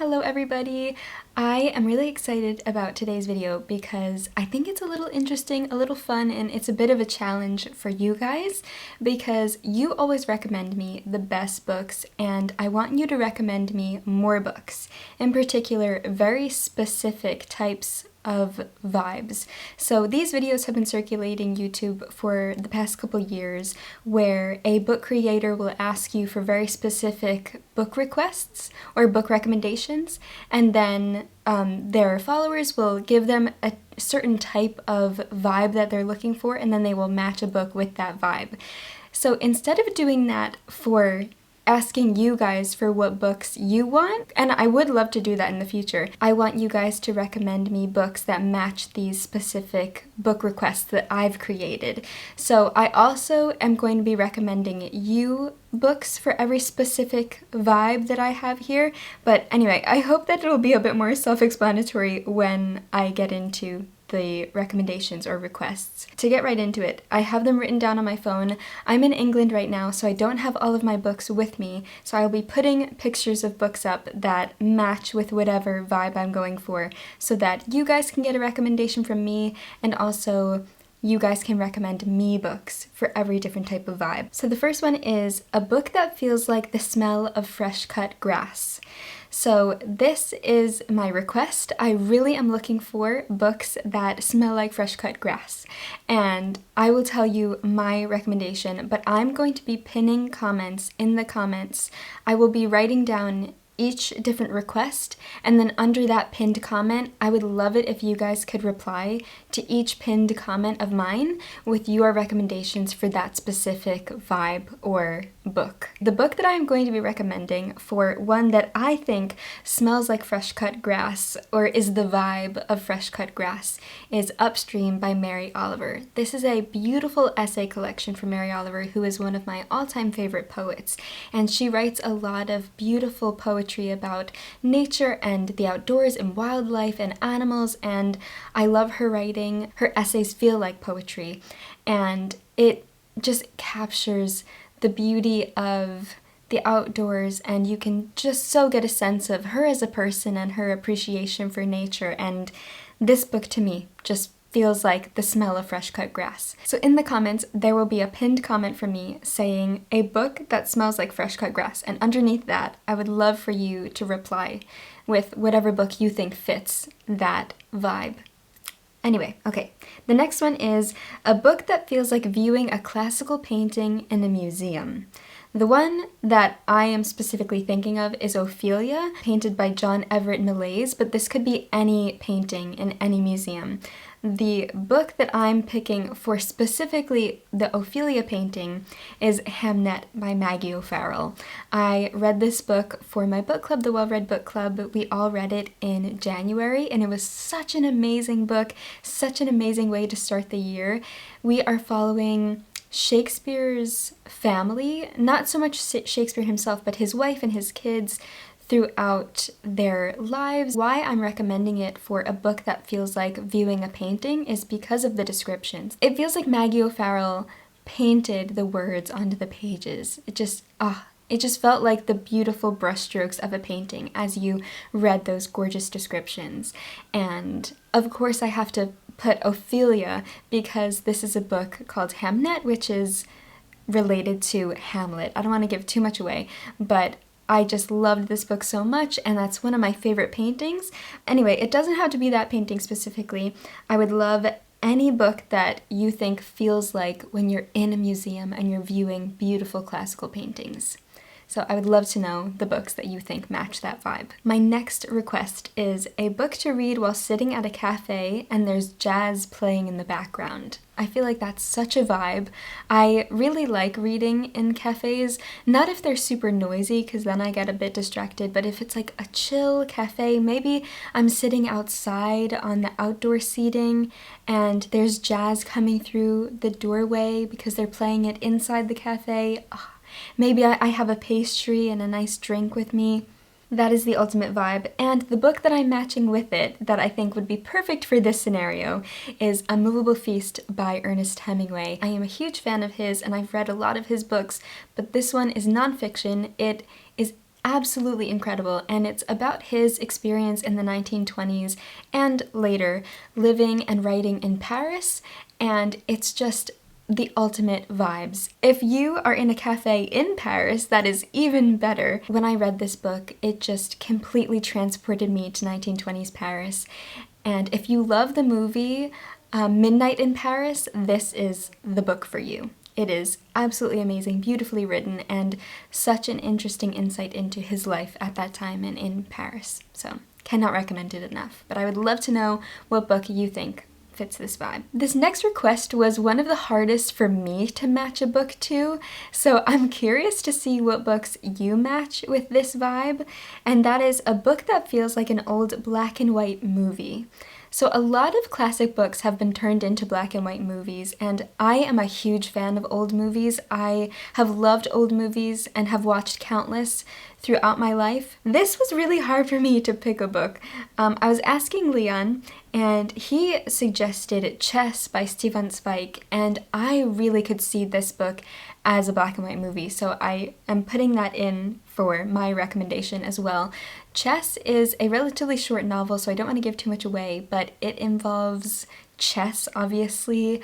Hello everybody! I am really excited about today's video because I think it's a little interesting, a little fun, and it's a bit of a challenge for you guys because you always recommend me the best books and I want you to recommend me more books. In particular, very specific types of vibes. So these videos have been circulating YouTube for the past couple years where a book creator will ask you for very specific book requests or book recommendations, and then their followers will give them a certain type of vibe that they're looking for, and then they will match a book with that vibe. So instead of doing that for asking you guys for what books you want, and I would love to do that in the future, I want you guys to recommend me books that match these specific book requests that I've created. So I also am going to be recommending you books for every specific vibe that I have here, but anyway, I hope that it'll be a bit more self-explanatory when I get into the recommendations or requests. To get right into it, I have them written down on my phone. I'm in England right now, so I don't have all of my books with me, so I'll be putting pictures of books up that match with whatever vibe I'm going for, so that you guys can get a recommendation from me, and also you guys can recommend me books for every different type of vibe. So the first one is a book that feels like the smell of fresh cut grass. So this is my request. I really am looking for books that smell like fresh cut grass. And I will tell you my recommendation, but I'm going to be pinning comments in the comments. I will be writing down each different request, and then under that pinned comment, I would love it if you guys could reply to each pinned comment of mine with your recommendations for that specific vibe or book. The book that I am going to be recommending for one that I think smells like fresh cut grass or is the vibe of fresh cut grass is Upstream by Mary Oliver. This is a beautiful essay collection from Mary Oliver, who is one of my all-time favorite poets, and she writes a lot of beautiful poetry about nature and the outdoors and wildlife and animals, and I love her writing. Her essays feel like poetry, and it just captures the beauty of the outdoors, and you can just so get a sense of her as a person and her appreciation for nature, and this book to me just feels like the smell of fresh cut grass. So in the comments, there will be a pinned comment from me saying a book that smells like fresh cut grass, and underneath that, I would love for you to reply with whatever book you think fits that vibe. Anyway, okay, the next one is a book that feels like viewing a classical painting in a museum. The one that I am specifically thinking of is Ophelia, painted by John Everett Millais, but this could be any painting in any museum. The book that I'm picking for specifically the Ophelia painting is Hamnet by Maggie O'Farrell. I read this book for my book club, the Well-Read Book Club. We all read it in January, and it was such an amazing book, such an amazing way to start the year. We are following Shakespeare's family, not so much Shakespeare himself, but his wife and his kids throughout their lives. Why I'm recommending it for a book that feels like viewing a painting is because of the descriptions. It feels like Maggie O'Farrell painted the words onto the pages. It just felt like the beautiful brushstrokes of a painting as you read those gorgeous descriptions. And of course I have to put Ophelia because this is a book called Hamnet, which is related to Hamlet. I don't want to give too much away, but I just loved this book so much, and that's one of my favorite paintings. Anyway, it doesn't have to be that painting specifically. I would love any book that you think feels like when you're in a museum and you're viewing beautiful classical paintings. So I would love to know the books that you think match that vibe. My next request is a book to read while sitting at a cafe and there's jazz playing in the background. I feel like that's such a vibe. I really like reading in cafes, not if they're super noisy because then I get a bit distracted, but if it's like a chill cafe, maybe I'm sitting outside on the outdoor seating and there's jazz coming through the doorway because they're playing it inside the cafe. Maybe I have a pastry and a nice drink with me. That is the ultimate vibe, and the book that I'm matching with it that I think would be perfect for this scenario is A Movable Feast by Ernest Hemingway. I am a huge fan of his and I've read a lot of his books, but this one is nonfiction. It is absolutely incredible, and it's about his experience in the 1920s and later living and writing in Paris, and it's just the ultimate vibes. If you are in a cafe in Paris, that is even better. When I read this book, it just completely transported me to 1920s Paris. And if you love the movie Midnight in Paris, this is the book for you. It is absolutely amazing, beautifully written, and such an interesting insight into his life at that time and in Paris. So, cannot recommend it enough. But I would love to know what book you think fits this vibe. This next request was one of the hardest for me to match a book to, so I'm curious to see what books you match with this vibe, and that is a book that feels like an old black and white movie. So a lot of classic books have been turned into black and white movies, and I am a huge fan of old movies. I have loved old movies and have watched countless throughout my life. This was really hard for me to pick a book. I was asking Leon, and he suggested Chess by Stefan Zweig, and I really could see this book as a black and white movie, so I am putting that in for my recommendation as well. Chess is a relatively short novel, so I don't want to give too much away, but it involves chess, obviously.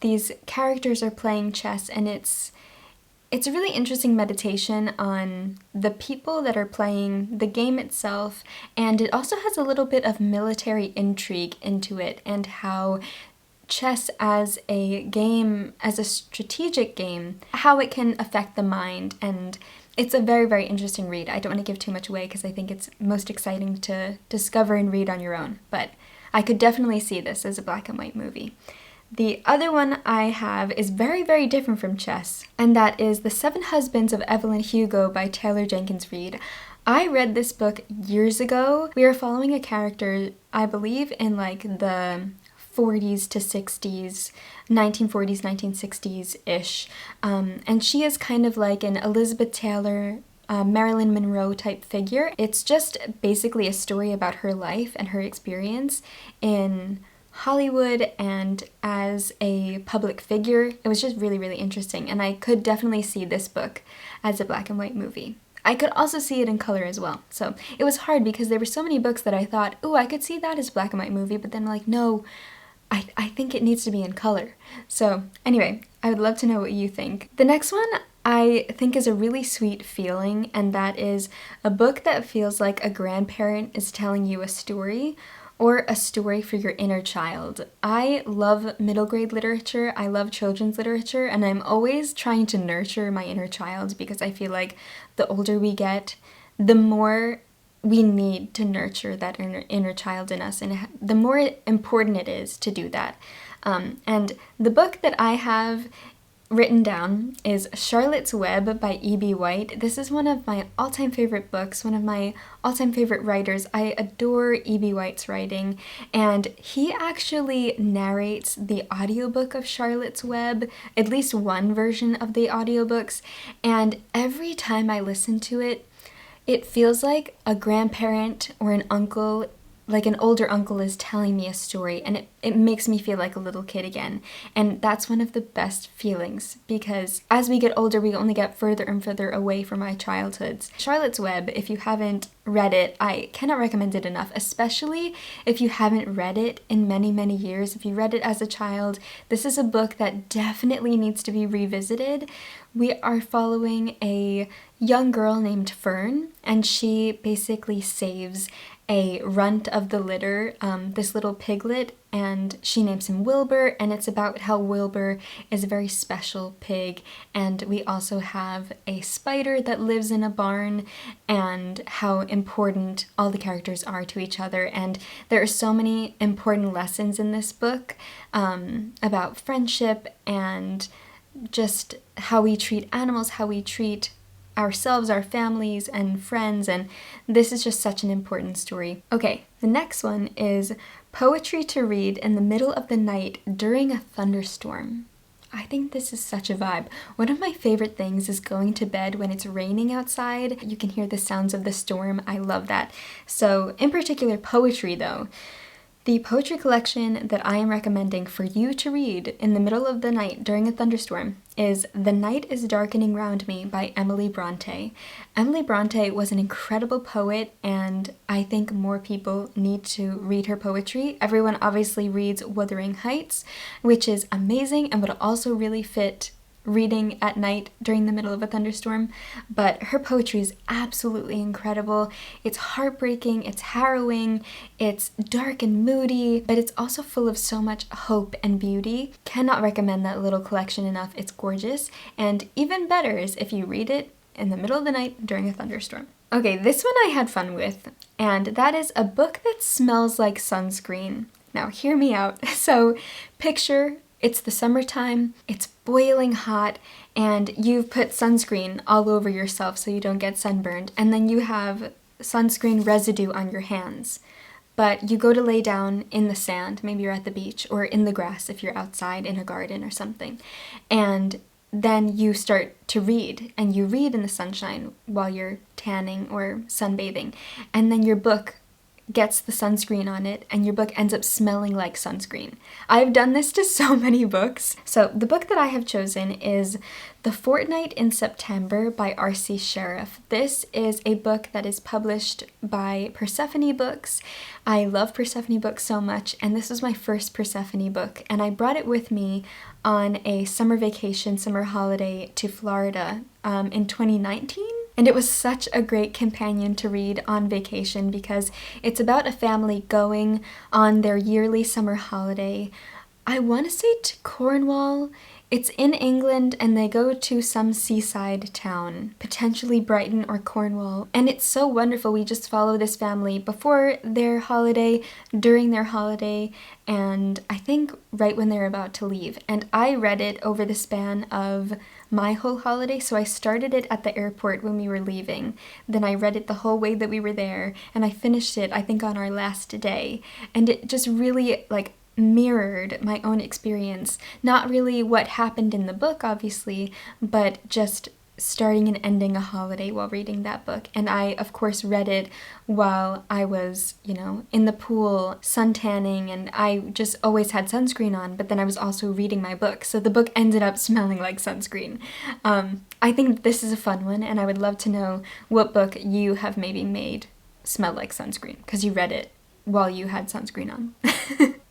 These characters are playing chess, and it's a really interesting meditation on the people that are playing the game itself, and it also has a little bit of military intrigue into it, and how chess as a game, as a strategic game, how it can affect the mind, and it's a very, very interesting read. I don't want to give too much away because I think it's most exciting to discover and read on your own, but I could definitely see this as a black and white movie. The other one I have is very, very different from chess, and that is The Seven Husbands of Evelyn Hugo by Taylor Jenkins Reid. I read this book years ago. We are following a character, I believe, in like the 40s to 60s, 1940s, 1960s-ish, and she is kind of like an Elizabeth Taylor, Marilyn Monroe type figure. It's just basically a story about her life and her experience in Hollywood and as a public figure. It was just really, really interesting, and I could definitely see this book as a black and white movie. I could also see it in color as well. So it was hard because there were so many books that I thought, oh, I could see that as a black and white movie, but then I'm like, no, I think it needs to be in color. So anyway, I would love to know what you think. The next one I think is a really sweet feeling, and that is a book that feels like a grandparent is telling you a story, or a story for your inner child. I love middle grade literature, I love children's literature, and I'm always trying to nurture my inner child because I feel like the older we get, the more we need to nurture that inner child in us, and the more important it is to do that. And the book that I have written down is Charlotte's Web by E.B. White. This is one of my all-time favorite books, one of my all-time favorite writers. I adore E.B. White's writing, and he actually narrates the audiobook of Charlotte's Web, at least one version of the audiobooks, and every time I listen to it, it feels like a grandparent or an uncle, like an older uncle, is telling me a story, and it makes me feel like a little kid again. And that's one of the best feelings, because as we get older, we only get further and further away from our childhoods. Charlotte's Web, if you haven't read it, I cannot recommend it enough, especially if you haven't read it in many, many years. If you read it as a child, this is a book that definitely needs to be revisited. We are following a young girl named Fern, and she basically saves a runt of the litter, this little piglet, and she names him Wilbur, and it's about how Wilbur is a very special pig. And we also have a spider that lives in a barn, and how important all the characters are to each other. And there are so many important lessons in this book about friendship and just how we treat animals, how we treat ourselves, our families, and friends, and this is just such an important story. Okay, the next one is Poetry to Read in the Middle of the Night During a Thunderstorm. I think this is such a vibe. One of my favorite things is going to bed when it's raining outside. You can hear the sounds of the storm. I love that. So, in particular, poetry though. The poetry collection that I am recommending for you to read in the middle of the night during a thunderstorm is The Night is Darkening Round Me by Emily Bronte. Emily Bronte was an incredible poet, and I think more people need to read her poetry. Everyone obviously reads Wuthering Heights, which is amazing and would also really fit reading at night during the middle of a thunderstorm, but her poetry is absolutely incredible. It's heartbreaking, it's harrowing, it's dark and moody, but it's also full of so much hope and beauty. Cannot recommend that little collection enough. It's gorgeous, and even better is if you read it in the middle of the night during a thunderstorm. Okay, this one I had fun with, and that is a book that smells like sunscreen. Now, hear me out. So, picture it's the summertime, it's boiling hot, and you've put sunscreen all over yourself so you don't get sunburned, and then you have sunscreen residue on your hands. But you go to lay down in the sand, maybe you're at the beach, or in the grass if you're outside in a garden or something, and then you start to read, and you read in the sunshine while you're tanning or sunbathing, and then your book gets the sunscreen on it and your book ends up smelling like sunscreen. I've done this to so many books. So the book that I have chosen is The Fortnight in September by R.C. Sheriff. This is a book that is published by Persephone Books. I love Persephone Books so much, and this was my first Persephone book, and I brought it with me on a summer vacation, summer holiday to Florida in 2019. And it was such a great companion to read on vacation because it's about a family going on their yearly summer holiday. I want to say to Cornwall. It's in England, and they go to some seaside town, potentially Brighton or Cornwall. And it's so wonderful. We just follow this family before their holiday, during their holiday, and I think right when they're about to leave. And I read it over the span of my whole holiday, so I started it at the airport when we were leaving. Then I read it the whole way that we were there, and I finished it, I think, on our last day. And it just really, mirrored my own experience. Not really what happened in the book, obviously, but just starting and ending a holiday while reading that book. And I, of course, read it while I was, in the pool, suntanning, and I just always had sunscreen on, but then I was also reading my book, so the book ended up smelling like sunscreen. I think this is a fun one, and I would love to know what book you have maybe made smell like sunscreen, because you read it while you had sunscreen on.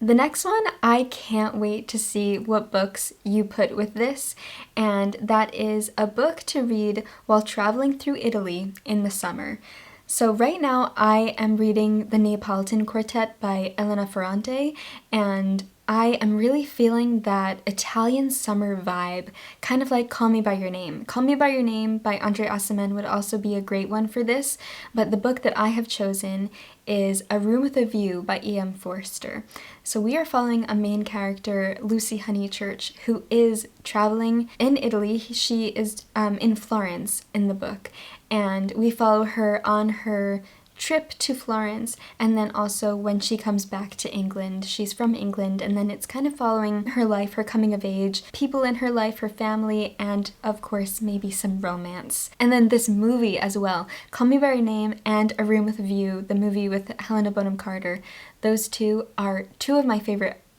The next one, I can't wait to see what books you put with this, and that is a book to read while traveling through Italy in the summer. So right now I am reading The Neapolitan Quartet by Elena Ferrante, and I am really feeling that Italian summer vibe, kind of like Call Me By Your Name. Call Me By Your Name by Andre Aciman would also be a great one for this, but the book that I have chosen is A Room with a View by E.M. Forster. So we are following a main character, Lucy Honeychurch, who is traveling in Italy. She is in Florence in the book, and we follow her on her trip to Florence, and then also when she comes back to England. She's from England, and then it's kind of following her life, her coming of age, people in her life, her family, and of course maybe some romance. And then this movie as well, Call Me By Your Name and A Room with a View, the movie with Helena Bonham Carter. Those two are two of my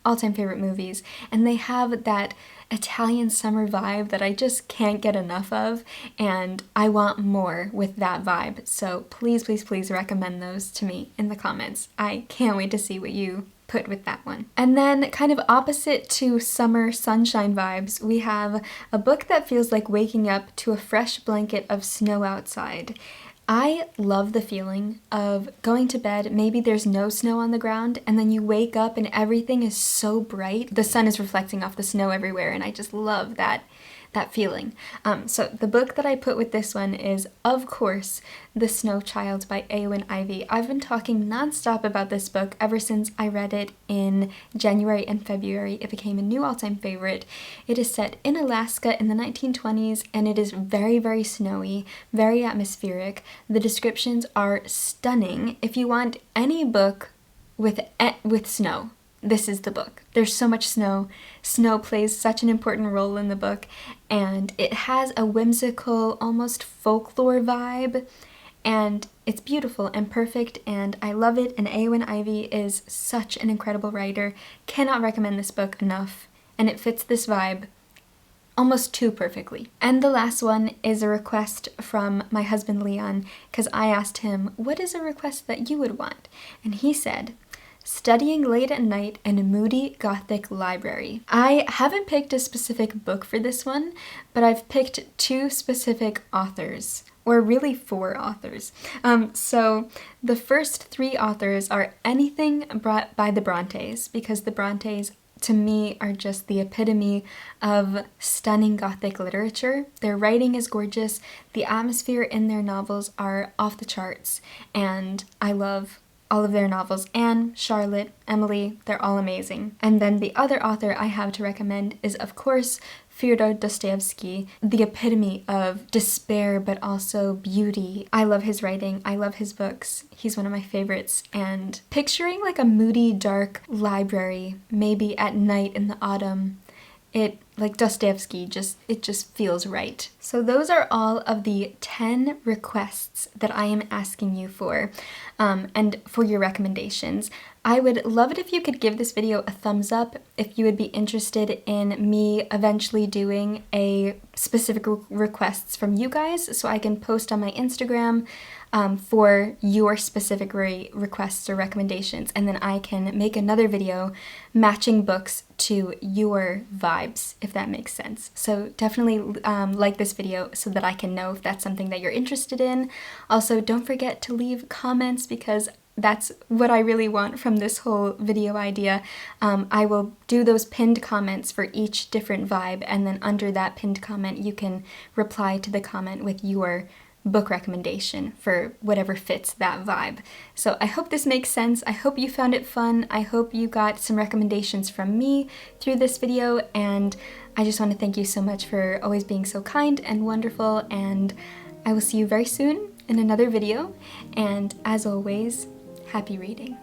all-time favorite movies, and they have that Italian summer vibe that I just can't get enough of, and I want more with that vibe. So please, please, please recommend those to me in the comments. I can't wait to see what you put with that one. And then kind of opposite to summer sunshine vibes, we have a book that feels like waking up to a fresh blanket of snow outside. I love the feeling of going to bed, maybe there's no snow on the ground, and then you wake up and everything is so bright. The sun is reflecting off the snow everywhere, and I just love that feeling. So the book that I put with this one is, of course, The Snow Child by Eowyn Ivey. I've been talking nonstop about this book ever since I read it in January and February. It became a new all-time favorite. It is set in Alaska in the 1920s, and it is very, very snowy, very atmospheric. The descriptions are stunning. If you want any book with snow, this is the book. There's so much snow. Snow plays such an important role in the book, and it has a whimsical, almost folklore vibe, and it's beautiful and perfect, and I love it, and Eowyn Ivy is such an incredible writer. Cannot recommend this book enough, and it fits this vibe almost too perfectly. And the last one is a request from my husband Leon, because I asked him, what is a request that you would want? And he said, studying late at night in a moody Gothic library. I haven't picked a specific book for this one, but I've picked 2 specific authors, or really 4 authors. So the first 3 authors are anything by the Brontes, because the Brontes to me are just the epitome of stunning Gothic literature. Their writing is gorgeous, the atmosphere in their novels are off the charts, and I love all of their novels. Anne, Charlotte, Emily, they're all amazing. And then the other author I have to recommend is, of course, Fyodor Dostoevsky, the epitome of despair but also beauty. I love his writing, I love his books, he's one of my favorites, and picturing like a moody, dark library, maybe at night in the autumn, like Dostoevsky, it just feels right. So those are all of the 10 requests that I am asking you for, and for your recommendations. I would love it if you could give this video a thumbs up if you would be interested in me eventually doing a specific requests from you guys, so I can post on my Instagram for your specific requests or recommendations, and then I can make another video matching books to your vibes, if that makes sense. So definitely like this video so that I can know if that's something that you're interested in. Also, don't forget to leave comments, because that's what I really want from this whole video idea. I will do those pinned comments for each different vibe, and then under that pinned comment you can reply to the comment with your book recommendation for whatever fits that vibe. So I hope this makes sense. I hope you found it fun. I hope you got some recommendations from me through this video, and I just want to thank you so much for always being so kind and wonderful, and I will see you very soon in another video, and as always, happy reading.